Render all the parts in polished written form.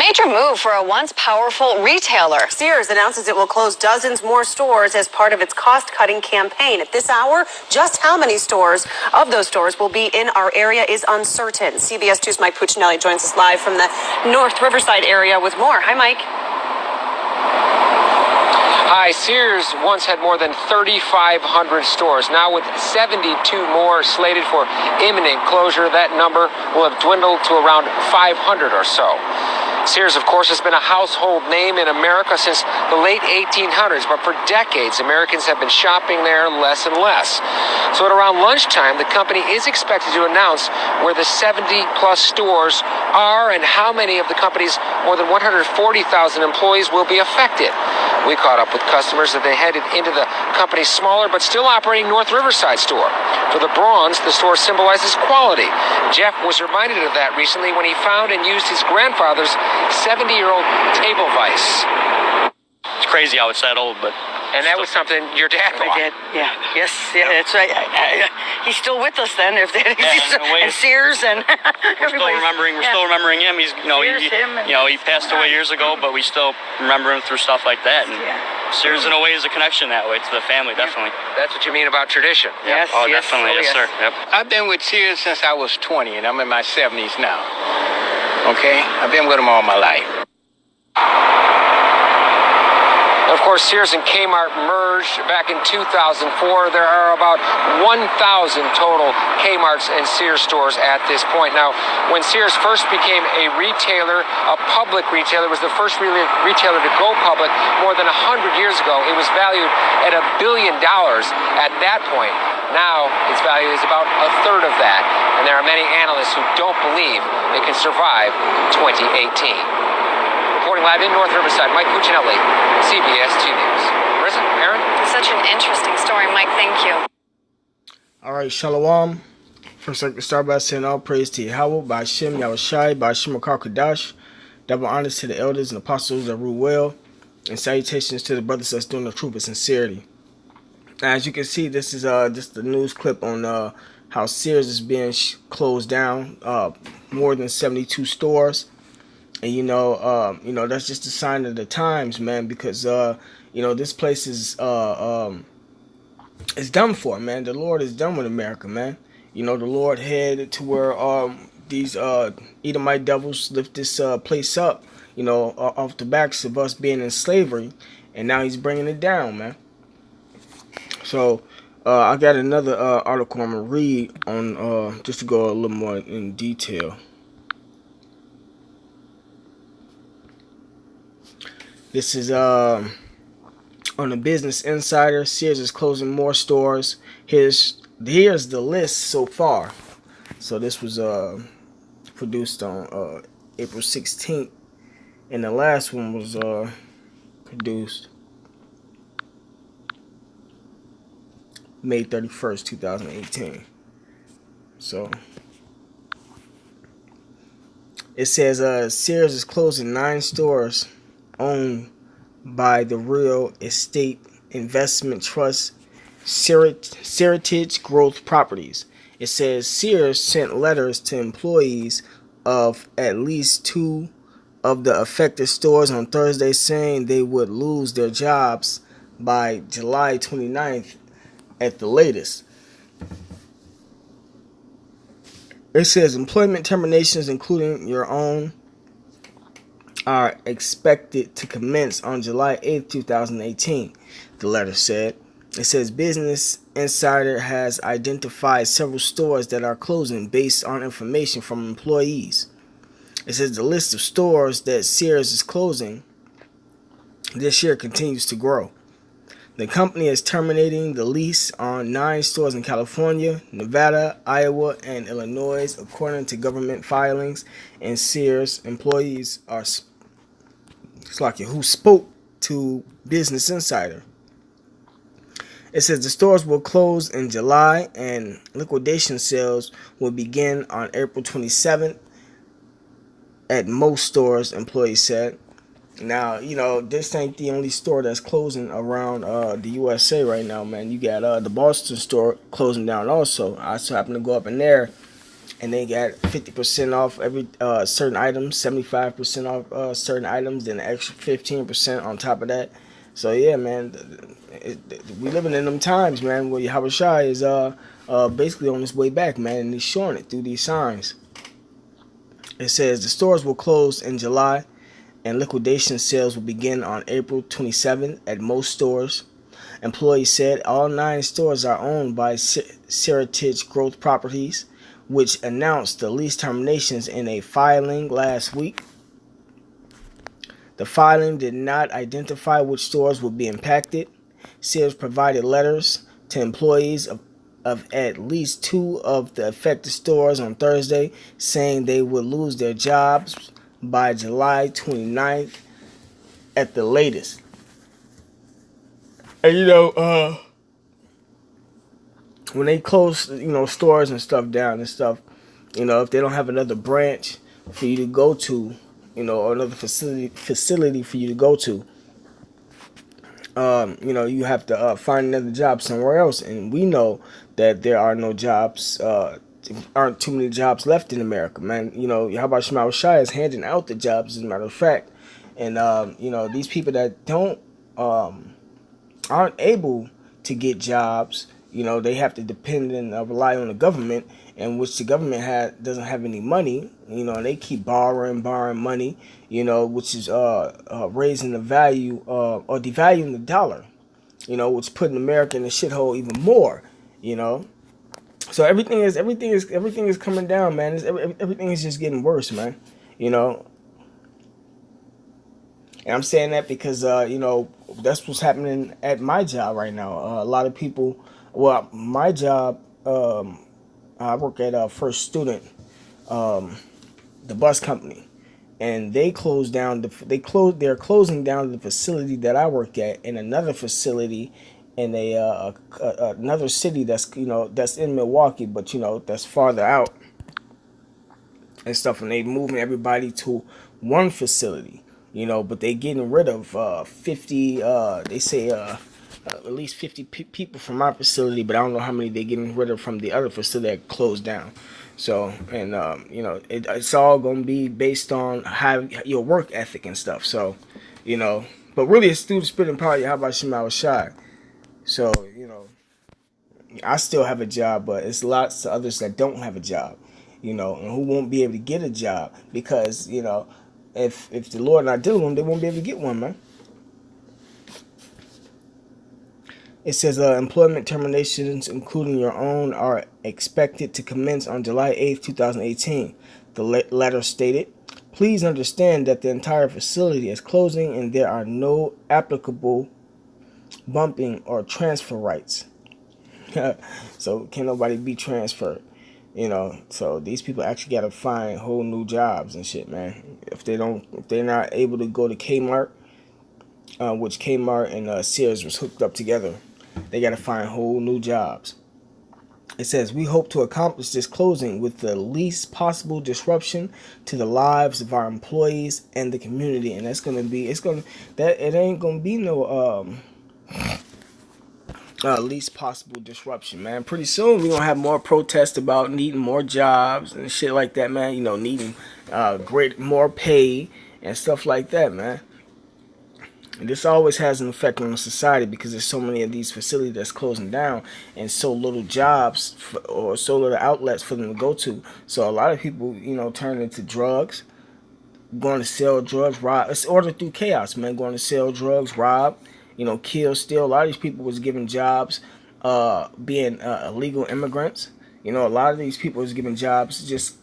major move for a once powerful retailer. Sears announces it will close dozens more stores as part of its cost-cutting campaign. At this hour, just how many of those stores will be in our area is uncertain. CBS 2's Mike Puccinelli joins us live from the North Riverside area with more. Hi, Mike. Hi, Sears once had more than 3,500 stores. Now with 72 more slated for imminent closure, that number will have dwindled to around 500 or so. Sears, of course, has been a household name in America since the late 1800s, but for decades, Americans have been shopping there less and less. So at around lunchtime, the company is expected to announce where the 70-plus stores are and how many of the company's more than 140,000 employees will be affected. We caught up with customers as they headed into the company's smaller but still operating North Riverside store. For the Bronze, the store symbolizes quality. Jeff was reminded of that recently when he found and used his grandfather's 70-year-old table vise. It's crazy how it's that old, but... And that was something your dad bought. My dad, yeah, yes, yeah, that's right. He's still with us then. If that, and Sears and we're still remembering him. He's, he passed away years ago, but we still remember him through stuff like that. And Sears, in a way, is a connection that way to the family, definitely. That's what you mean about tradition. Yes, oh, yes, definitely, yes, sir. Yep. I've been with Sears since I was 20, and I'm in my 70s now. Okay, I've been with them all my life. Of course, Sears and Kmart merged back in 2004. There are about 1,000 total Kmarts and Sears stores at this point. Now, when Sears first became a retailer, a public retailer, was the first retailer to go public more than 100 years ago. It was valued at $1 billion at that point. Now, its value is about a third of that, and there are many analysts who don't believe it can survive 2018. Reporting live in North Riverside, Mike Puccinelli, CBS 2 News. Marissa, Aaron? Such an interesting story, Mike. Thank you. All right, Shalom. First, I'd like to start by saying all praise to Yahweh, by Hashem, Yahushai, by Hashem Kadash. Double honors to the elders and apostles that rule well, and salutations to the brothers that's doing the truth with sincerity. Now, as you can see, this is just a news clip on how Sears is being closed down. More than 72 stores. And that's just a sign of the times, man, because this place is done for, man. The Lord is done with America, man. The Lord headed to where these Edomite devils lift this place up, off the backs of us being in slavery, and now he's bringing it down, man. So I got another article I'm gonna read on just to go a little more in detail. This is on the Business Insider. Sears is closing more stores. Here's the list so far. So this was produced on April 16th, and the last one was produced May 31st, 2018. So it says Sears is closing 9 stores owned by the real estate investment trust Seritage Growth Properties. It says Sears sent letters to employees of at least 2 of the affected stores on Thursday saying they would lose their jobs by July 29th at the latest. It says employment terminations, including your own, are expected to commence on July 8th, 2018, the letter said. It says Business Insider has identified several stores that are closing based on information from employees. It says the list of stores that Sears is closing this year continues to grow. The company is terminating the lease on 9 stores in California, Nevada, Iowa, and Illinois, according to government filings, and Sears employees are who spoke to Business Insider. It says the stores will close in July and liquidation sales will begin on April 27th at most stores, employees said. Now, this ain't the only store that's closing around the USA right now, man. You got the Boston store closing down also. I so happened to go up in there and they got 50% off every certain items, 75% off certain items, then an extra 15% on top of that. So yeah, man, we living in them times, man, where Yahweh Shai is basically on his way back, man, and he's showing it through these signs. It says the stores will close in July, and liquidation sales will begin on April 27th at most stores. Employees said all 9 stores are owned by Seritage Growth Properties, which announced the lease terminations in a filing last week. The filing did not identify which stores would be impacted. Sears provided letters to employees of at least 2 of the affected stores on Thursday, saying they would lose their jobs by July 29th at the latest. And when they close, stores and stuff down and stuff, if they don't have another branch for you to go to, or another facility for you to go to, you have to find another job somewhere else. And we know that there are no jobs, aren't too many jobs left in America, man. How about Shema Shai is handing out the jobs, as a matter of fact. And, these people that don't, aren't able to get jobs, they have to depend and rely on the government, and which the government doesn't have any money, and they keep borrowing money, which is raising the value or devaluing the dollar, which putting America in a shithole even more, So everything is coming down, man. Everything is just getting worse, man. And I'm saying that because, that's what's happening at my job right now. A lot of people, my job, I work at First Student, the bus company, and they closed down. They're closing down the facility that I work at in another facility in another city that's in Milwaukee, but that's farther out and stuff. And they moving everybody to one facility. But they getting rid of 50, they say at least 50 people from our facility, but I don't know how many they getting rid of from the other facility that closed down. So, and, it's all going to be based on how your work ethic and stuff. So, but really it's through the spirit and power, how about Shema Shai? So, I still have a job, but it's lots of others that don't have a job, and who won't be able to get a job because, if the Lord not dealing with them, they won't be able to get one, man. It says employment terminations, including your own, are expected to commence on July 8th, 2018. The letter stated, please understand that the entire facility is closing and there are no applicable bumping or transfer rights. So can nobody be transferred. So these people actually got to find whole new jobs and shit, man. If they're not able to go to Kmart, which Kmart and Sears was hooked up together, they got to find whole new jobs. It says, we hope to accomplish this closing with the least possible disruption to the lives of our employees and the community. And it ain't going to be no, least possible disruption, man. Pretty soon we're gonna have more protests about needing more jobs and shit like that, man. Needing more pay and stuff like that, man. And this always has an effect on society because there's so many of these facilities that's closing down and so little jobs or so little outlets for them to go to. So a lot of people, turn into drugs, going to sell drugs, rob. It's order through chaos, man. Going to sell drugs, rob, kill, steal. A lot of these people was given jobs being illegal immigrants. A lot of these people was given jobs just,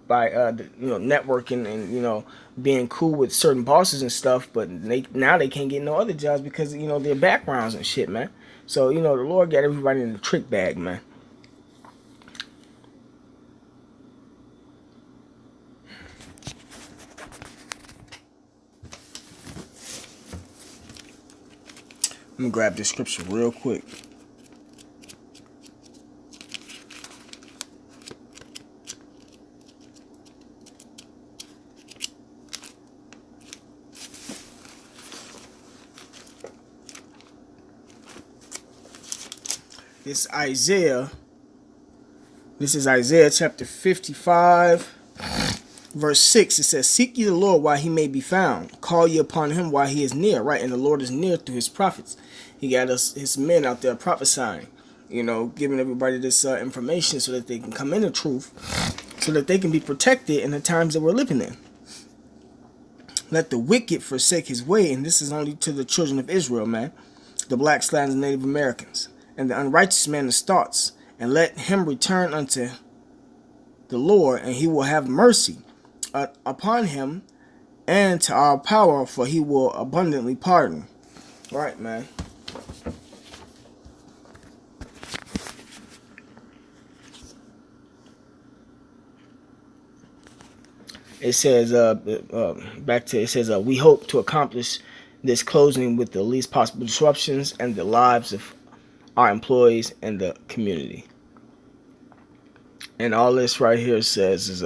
by, networking and, being cool with certain bosses and stuff. But now they can't get no other jobs because, their backgrounds and shit, man. So, the Lord got everybody in the trick bag, man. Let me grab this scripture real quick. It's Isaiah, This is Isaiah chapter 55, verse 6. It says, "Seek ye the Lord while he may be found. Call ye upon him while he is near." Right? And the Lord is near through his prophets. He got his men out there prophesying, giving everybody this information so that they can come in the truth, so that they can be protected in the times that we're living in. Let the wicked forsake his way, and this is only to the children of Israel, man, the blacks, Latins, and Native Americans, and the unrighteous man his thoughts, and let him return unto the Lord, and he will have mercy upon him, and to our power, for he will abundantly pardon. Right, man. It says, we hope to accomplish this closing with the least possible disruptions and the lives of our employees and the community. And all this right here says is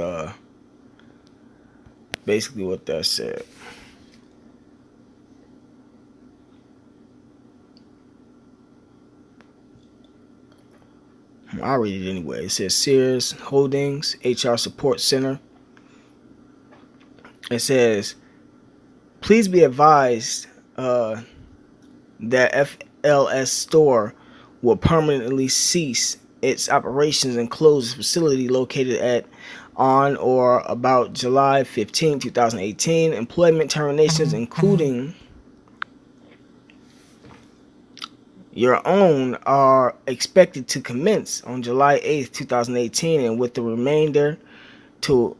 basically what that said. I'll read it anyway. It says Sears Holdings HR Support Center. It says, please be advised that FLS store will permanently cease its operations and close its facility located on or about July 15, 2018. Employment terminations, including your own, are expected to commence on July 8th, 2018, and with the remainder to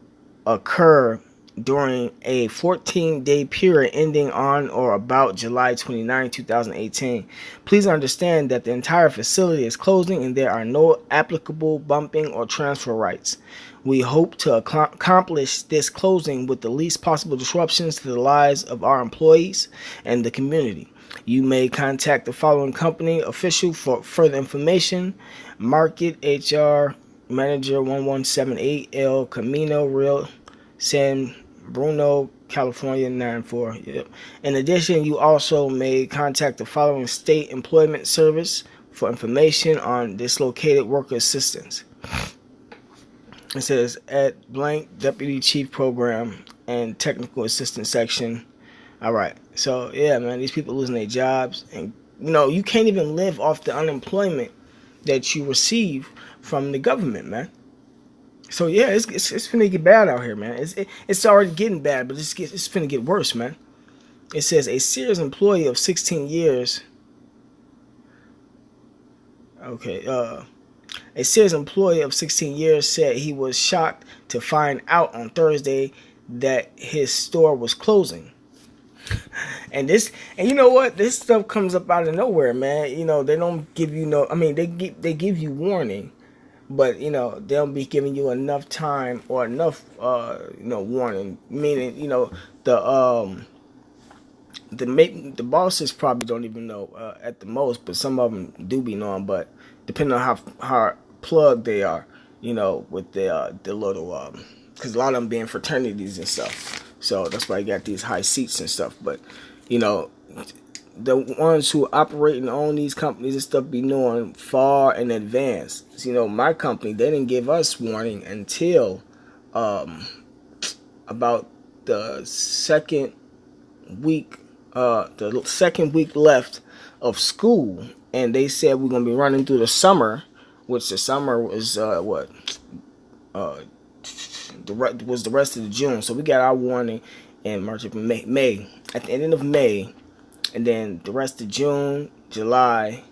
occur during a 14-day period ending on or about July 29, 2018. Please understand that the entire facility is closing and there are no applicable bumping or transfer rights. We hope to accomplish this closing with the least possible disruptions to the lives of our employees and the community. You may contact the following company official for further information: Market HR Manager 1178 El Camino, Real San Bruno, California 94. Yep. In addition, you also may contact the following state employment service for information on dislocated worker assistance. It says at blank Deputy Chief Program and Technical Assistance Section. All right. So yeah, man, these people losing their jobs, and you can't even live off the unemployment that you receive from the government, man. So yeah, it's finna get bad out here, man. It's already getting bad, but it's finna get worse, man. It says a Sears employee of 16 years. Okay, a Sears employee of 16 years said he was shocked to find out on Thursday that his store was closing. And you know what? This stuff comes up out of nowhere, man. They don't give you they give you warning. But they'll be giving you enough time or enough warning, meaning the bosses probably don't even know at the most, but some of them do be knowing. But depending on how plugged they are, with the little because a lot of them being fraternities and stuff, so that's why you got these high seats and stuff. But the ones who operate and own these companies and stuff be knowing far in advance. My company, they didn't give us warning until about the second week left of school, and they said we're gonna be running through the summer, which the summer was the rest of the June. So we got our warning in March, April, May at the end of May. And then the rest of June, July,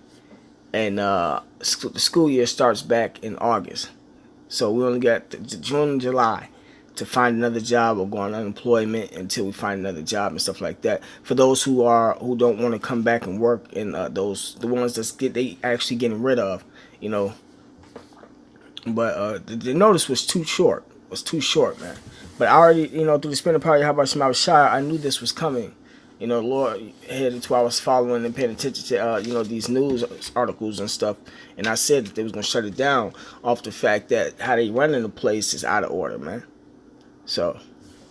and the school year starts back in August. So we only got June and July to find another job or go on unemployment until we find another job and stuff like that. For those who don't want to come back and work, and the ones they actually getting rid of, But the notice was too short. Man. But I already, through the spinning power, how about I was shy. I knew this was coming. The Lord headed to I was following and paying attention to, these news articles and stuff. And I said that they was going to shut it down off the fact that how they running the place is out of order, man. So,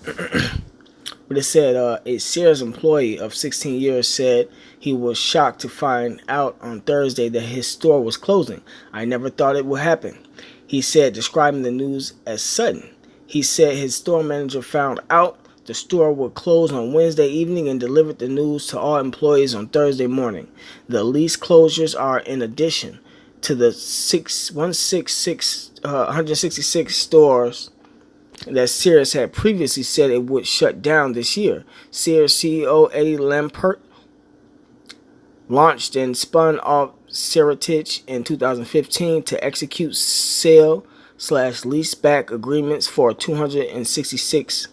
but it said a Sears employee of 16 years said he was shocked to find out on Thursday that his store was closing. I never thought it would happen. He said, describing the news as sudden. He said his store manager found out the store would close on Wednesday evening and delivered the news to all employees on Thursday morning. The lease closures are in addition to the 166 stores that Sears had previously said it would shut down this year. Sears CEO Eddie Lampert launched and spun off Seritage in 2015 to execute sale/leaseback agreements for 266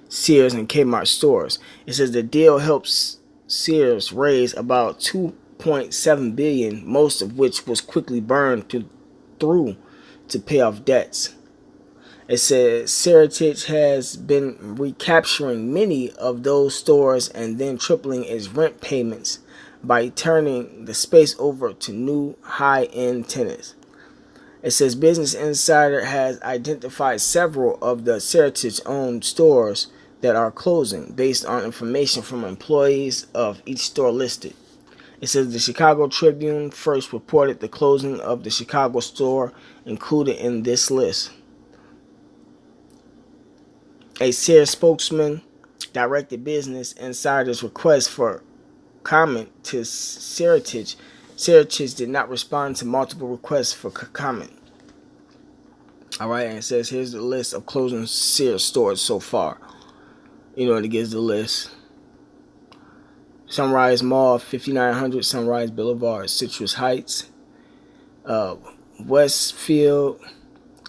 Sears and Kmart stores. It says the deal helps Sears raise about $2.7 billion, most of which was quickly burned through to pay off debts. It says Seritage has been recapturing many of those stores and then tripling its rent payments by turning the space over to new high-end tenants. It says Business Insider has identified several of the Seritage-owned stores that are closing based on information from employees of each store listed. It says the Chicago Tribune first reported the closing of the Chicago store included in this list. A Sears spokesman directed Business Insider's request for comment to Seritage. Seritage did not respond to multiple requests for comment. Alright, and it says here's the list of closing Sears stores so far. You know, it gives the list. Sunrise Mall, 5900 Sunrise Boulevard, Citrus Heights. Westfield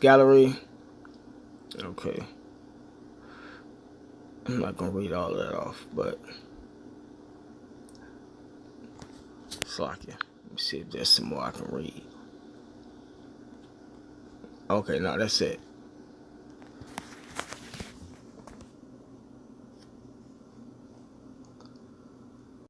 Gallery. Okay. I'm not going to read all that off, but Slocky. Let me see if there's some more I can read. Okay, no, that's it.